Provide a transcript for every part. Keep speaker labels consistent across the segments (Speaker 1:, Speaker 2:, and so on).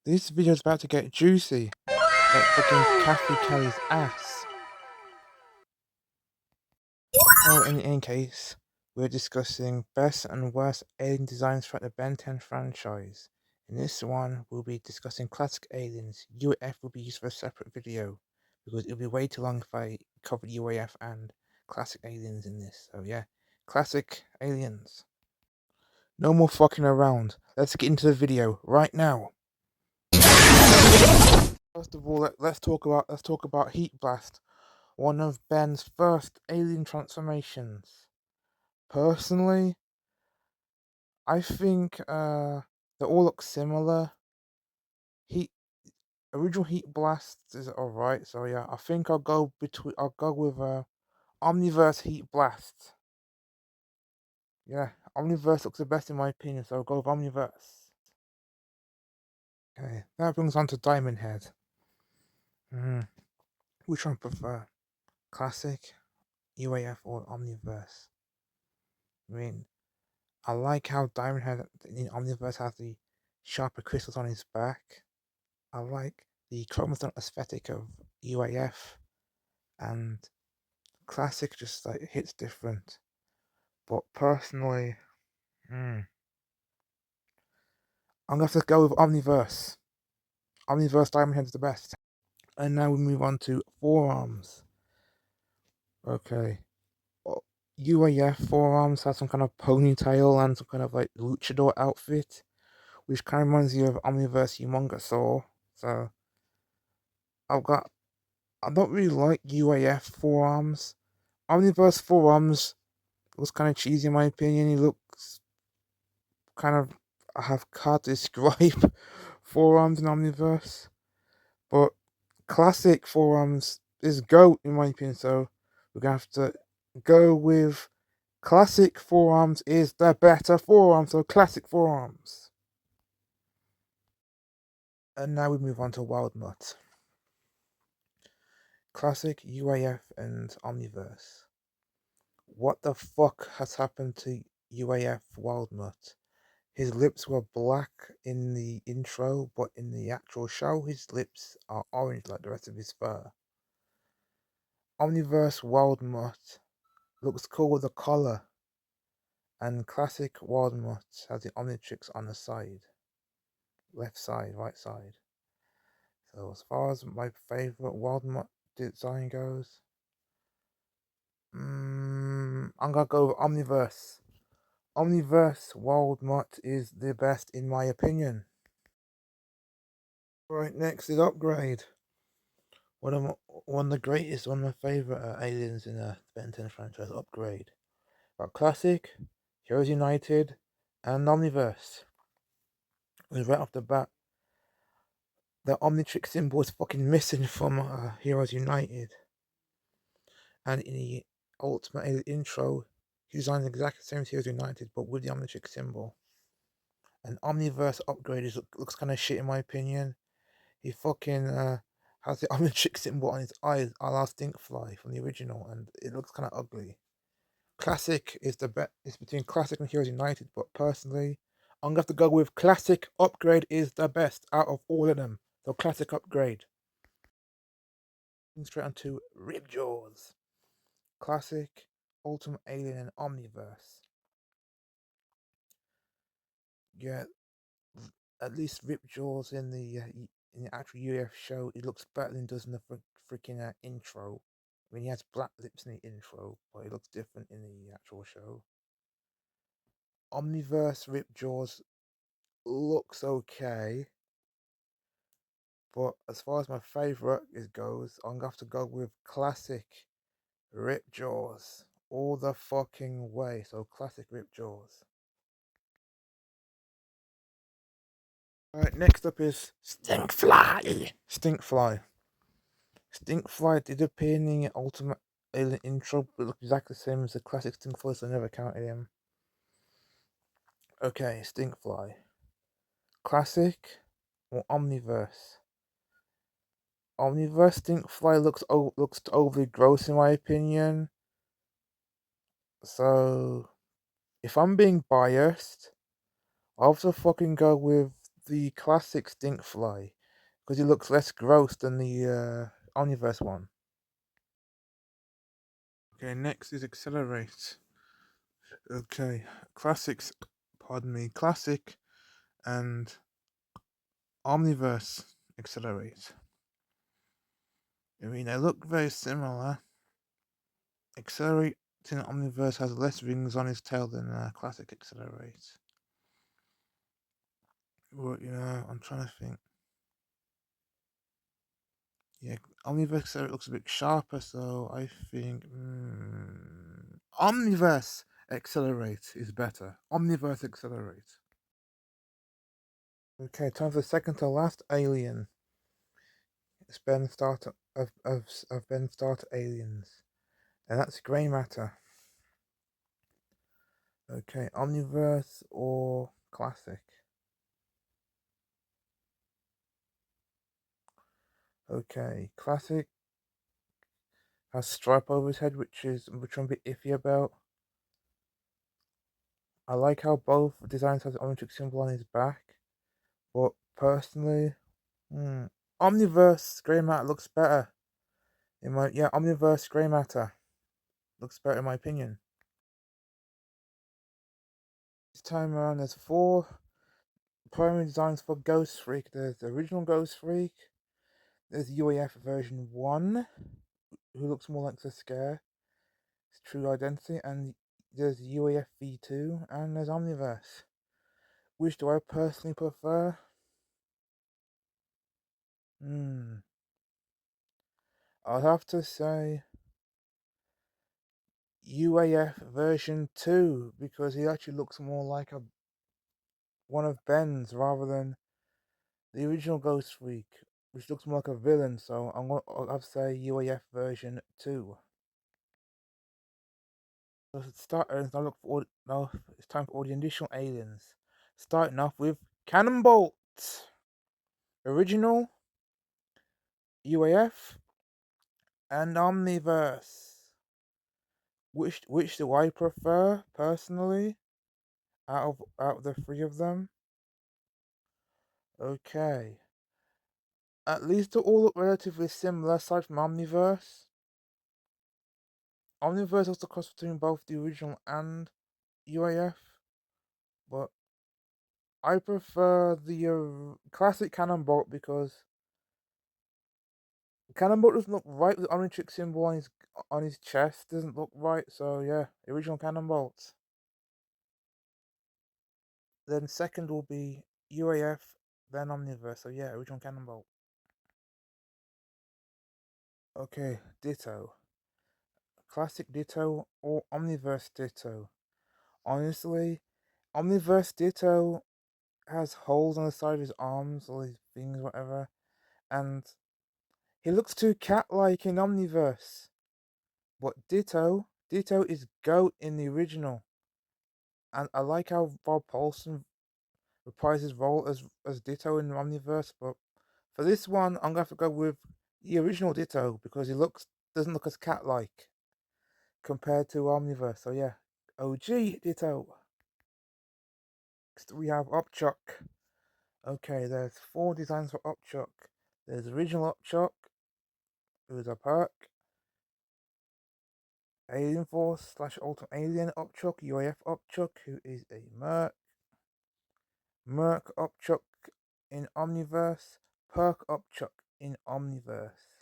Speaker 1: This video's about to get juicy, like fucking Kathy Kelly's ass. Oh, in any case, we're discussing best and worst alien designs throughout the Ben 10 franchise. In this one, we'll be discussing classic aliens. UAF will be used for a separate video, because it'll be way too long if I cover UAF and classic aliens in this. So yeah, classic aliens. No more fucking around. Let's get into the video right now. First of all, let's talk about Heat Blast, one of Ben's first alien transformations. Personally, I think they all look similar. Heat Original Heat Blast is alright, so yeah, I think I'll go with Omniverse Heat Blast. Yeah, Omniverse looks the best in my opinion, so I'll go with Omniverse. Okay, that brings on to Diamond Head. Which one prefer? Classic, UAF, or Omniverse? I mean, I like how Diamond Head in Omniverse has the sharper crystals on his back. I like the chromosome aesthetic of UAF, and Classic just like hits different. But personally, I'm gonna have to go with Omniverse. Omniverse Diamond Head is the best. And now we move on to forearms. Okay. UAF forearms has some kind of ponytail and some kind of like luchador outfit, which kind of reminds you of Omniverse Humongousaur. So I've got I don't really like UAF forearms. Omniverse forearms looks kind of cheesy in my opinion. He looks kind of I have hard to describe forearms in Omniverse, but classic forearms is GOAT in my opinion. So we're gonna have to go with classic forearms is the better forearm. So classic forearms. And now we move on to Wild Mutt. Classic, UAF, and Omniverse. What the fuck has happened to UAF Wild Mutt? His lips were black in the intro, but in the actual show, his lips are orange like the rest of his fur. Omniverse Wild Mutt looks cool with the collar, and classic Wild Mutt has the Omnitrix on the side. Left side, right side. So as far as my favourite Wild Mutt design goes, I'm gonna go with Omniverse. Omniverse Wild Mutt is the best in my opinion. Right, next is Upgrade. One of the greatest, one of my favorite aliens in the Ben 10 franchise. Upgrade. Got Classic, Heroes United, and Omniverse. Right off the bat, the Omnitrix symbol is fucking missing from Heroes United. And in the Ultimate Alien intro, he designed exactly the same as Heroes United, but with the Omnitrix symbol. And Omniverse Upgrade looks kind of shit in my opinion. He fucking has the Omnitrix symbol on his eyes, a la Stinkfly from the original, and it looks kind of ugly. Classic is the best. It's between Classic and Heroes United, but personally, I'm gonna have to go with Classic. Upgrade is the best out of all of them. So Classic Upgrade. Straight onto Ripjaws. Classic, Ultimate Alien, and Omniverse. Yeah, at least Ripjaws in the actual UF show, it looks better than it does in the freaking intro. I mean, he has black lips in the intro, but it looks different in the actual show. Omniverse Ripjaws looks okay, but as far as my favorite goes, I'm gonna have to go with Classic Ripjaws all the fucking way. So Classic Ripjaws. Alright, next up is Stinkfly. Stinkfly. Stinkfly did appear in the Ultimate Alien intro, but looked exactly the same as the classic Stinkfly, so I never counted him. Okay, Stinkfly. Classic or Omniverse? Omniverse Stinkfly looks overly gross in my opinion. So, if I'm being biased, I'll have to fucking go with the classic Stinkfly because he looks less gross than the Omniverse one. Okay, next is Accelerate. Okay, classics, pardon me, classic and Omniverse Accelerate. I mean, they look very similar. Accelerate in Omniverse has less rings on his tail than classic Accelerate. But, I'm trying to think. Yeah, Omniverse Accelerate looks a bit sharper, so I think Omniverse Accelerate is better. Omniverse Accelerate. Okay, time for the second to last alien. It's Ben Starter of Ben Starter aliens, and that's grey matter. Okay, Omniverse or classic? Okay, classic has stripe over his head, which I'm a bit iffy about. I like how both designs have the Omnitrix symbol on his back, but personally, Omniverse grey matter looks better. Omniverse grey matter looks better in my opinion. This time around, there's 4 primary designs for Ghost Freak. There's the original Ghost Freak. There's UAF version 1, who looks more like the Scare, his true identity, and there's UAF V2, and there's Omniverse. Which do I personally prefer? I'd have to say UAF version 2, because he actually looks more like one of Ben's rather than the original Ghost Freak, which looks more like a villain, so I'll have to say UAF version 2. So now it's time for all the additional aliens. Starting off with Cannonbolt, original, UAF, and Omniverse. Which do I prefer personally out of the 3 of them? Okay. At least they all look relatively similar aside from Omniverse. Omniverse was the cross between both the original and UAF, but I prefer the classic Cannonbolt because Cannonbolt doesn't look right with the Omnitrix symbol on his chest. Doesn't look right, so yeah, original Cannonbolt. Then second will be UAF, then Omniverse. So yeah, original Cannonbolt. Okay, Ditto. Classic Ditto or Omniverse Ditto. Honestly, Omniverse Ditto has holes on the side of his arms, or his things, whatever, and he looks too cat-like in Omniverse. But Ditto is GOAT in the original, and I like how Bob Paulson reprised his role as Ditto in Omniverse. But for this one, I'm gonna have to go with the original Ditto because he doesn't look as cat-like compared to Omniverse. So yeah, OG Ditto. Next we have Upchuck. Okay, there's 4 designs for Upchuck. There's original Upchuck, who's a perk. Alien Force / Ultimate Alien Upchuck, UAF Upchuck, who is a merc. Merc Upchuck in Omniverse. Perk Upchuck in Omniverse.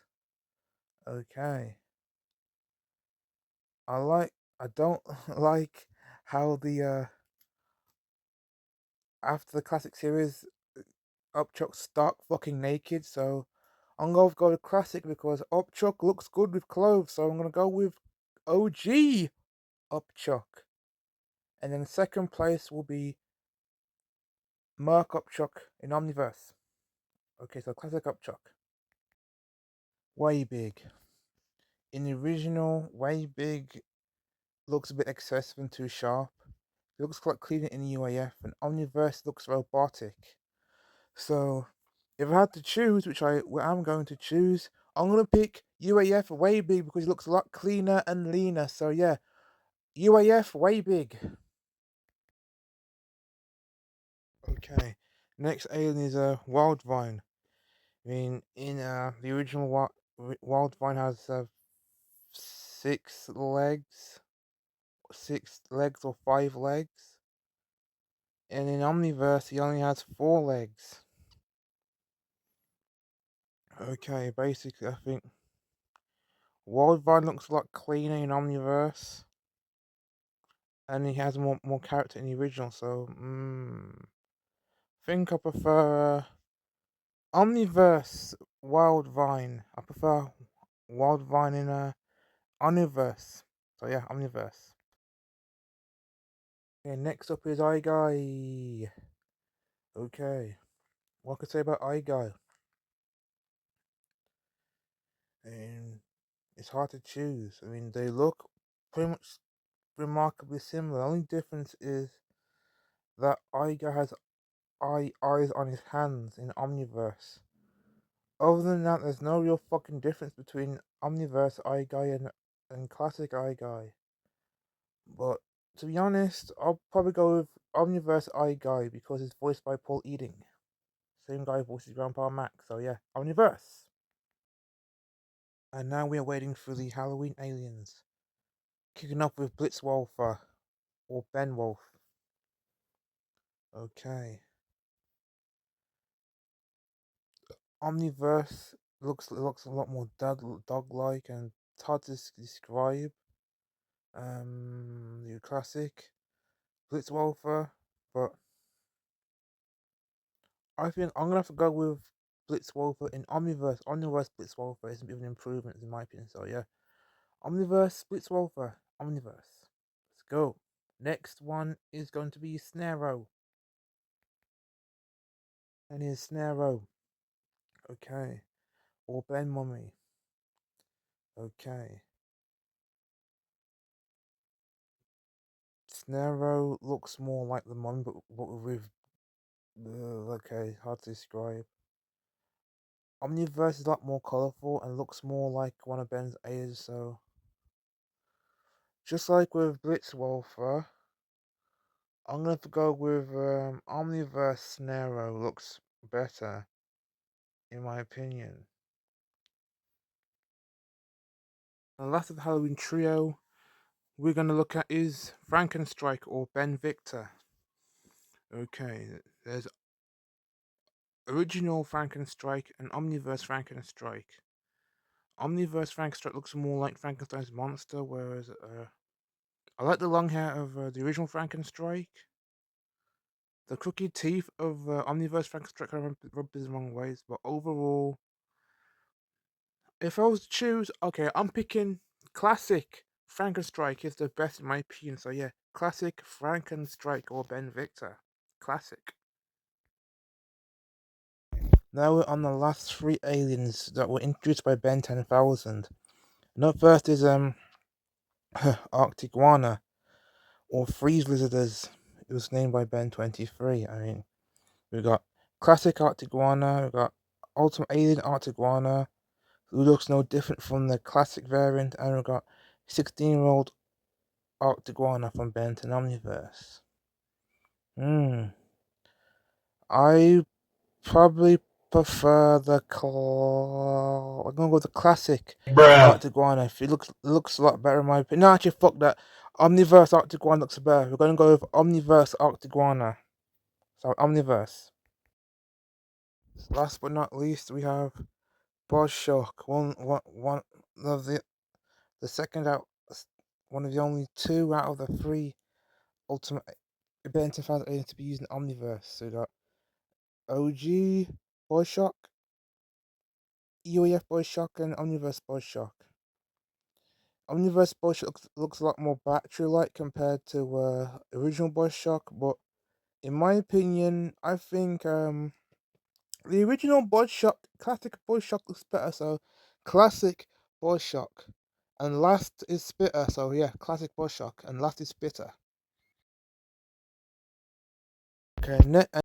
Speaker 1: Okay. I don't like how the after the classic series, Upchuck's stark fucking naked, so I'm gonna go with classic because Upchuck looks good with clothes, so I'm gonna go with OG Upchuck. And then second place will be Merc Upchuck in Omniverse. Okay, so classic Upchuck. Way big. In the original, way big looks a bit excessive and too sharp. It looks quite clean in the UAF, and Omniverse looks robotic. So, if I had to choose, which I am going to choose, I'm going to pick UAF way big because it looks a lot cleaner and leaner. So, yeah, UAF way big. Okay, Next alien is a Wildvine. I mean, in the original Wildvine has 6 legs, 6 legs or 5 legs, and in Omniverse he only has 4 legs. Okay, basically I think Wildvine looks a lot cleaner in Omniverse, and he has more character in the original. So, think I prefer Omniverse Wildvine. I prefer Wildvine in Omniverse. So yeah, Omniverse. Okay, next up is iGuy. Okay, what can I say about iGuy? And it's hard to choose. I mean, they look pretty much remarkably similar. The only difference is that iGuy has eyes on his hands in Omniverse. Other than that, there's no real fucking difference between Omniverse iGuy and classic iGuy. But to be honest, I'll probably go with Omniverse iGuy because it's voiced by Paul Eading. Same guy voices Grandpa Mac, so yeah, Omniverse. And now we are waiting for the Halloween aliens. Kicking off with Blitzwolfer or Ben Wolf. Okay. Omniverse looks a lot more dog like and it's hard to describe. The classic Blitzwolfer, but I think I'm gonna have to go with Blitzwolfer in Omniverse. Omniverse Blitzwolfer is a bit of an improvement in my opinion. So yeah, Omniverse Blitzwolfer, Omniverse. Let's go. Next one is going to be Snarrow, and here's Snarrow. Okay, or Ben Mummy. Okay, Snarrow looks more like the mummy, but with okay, hard to describe. Omniverse is a lot more colorful and looks more like one of Ben's aliens. So just like with Blitzwolfer, I'm gonna have to go with Omniverse Snarrow. Looks better, in my opinion. And the last of the Halloween trio we're gonna look at is Frankenstrike or Ben Victor. Okay, there's original Frankenstrike and Omniverse Frankenstrike. Omniverse Frankenstrike looks more like Frankenstein's monster, whereas I like the long hair of the original Frankenstrike. The crooked teeth of Omniverse Frankenstrike kind of rubbed in the wrong ways, but overall, if I was to choose, okay, I'm picking classic Frankenstrike is the best in my opinion. So yeah, classic Frankenstrike or Ben Victor, classic. Now we're on the last 3 aliens that were introduced by Ben 10,000. And up first is Arctiguana or Freeze Lizard as it was named by Ben 23. I mean, we got classic Arctiguana, we got Ultimate Alien Arctiguana, who looks no different from the classic variant, and we got 16-year-old Arctiguana from Ben 10 Omniverse. I probably prefer I'm gonna go with the classic Arctiguana. If it looks a lot better in my opinion. No, actually, fuck that. Omniverse Arctiguana looks better. We're gonna go with Omniverse Arctiguana. So Omniverse. Last but not least, we have Shock. One of the second out. One of the only 2 out of the 3 Ultimate event found aliens to be using Omniverse. So we got OG Shock, UEF Shock, and Omniverse Shock. Omniverse Shock looks a lot more battery-like compared to original Shock, but in my opinion, I think the original Shock, classic Shock looks better. So classic Shock, and last is Spitter. So yeah, classic Shock, and last is Spitter. Okay,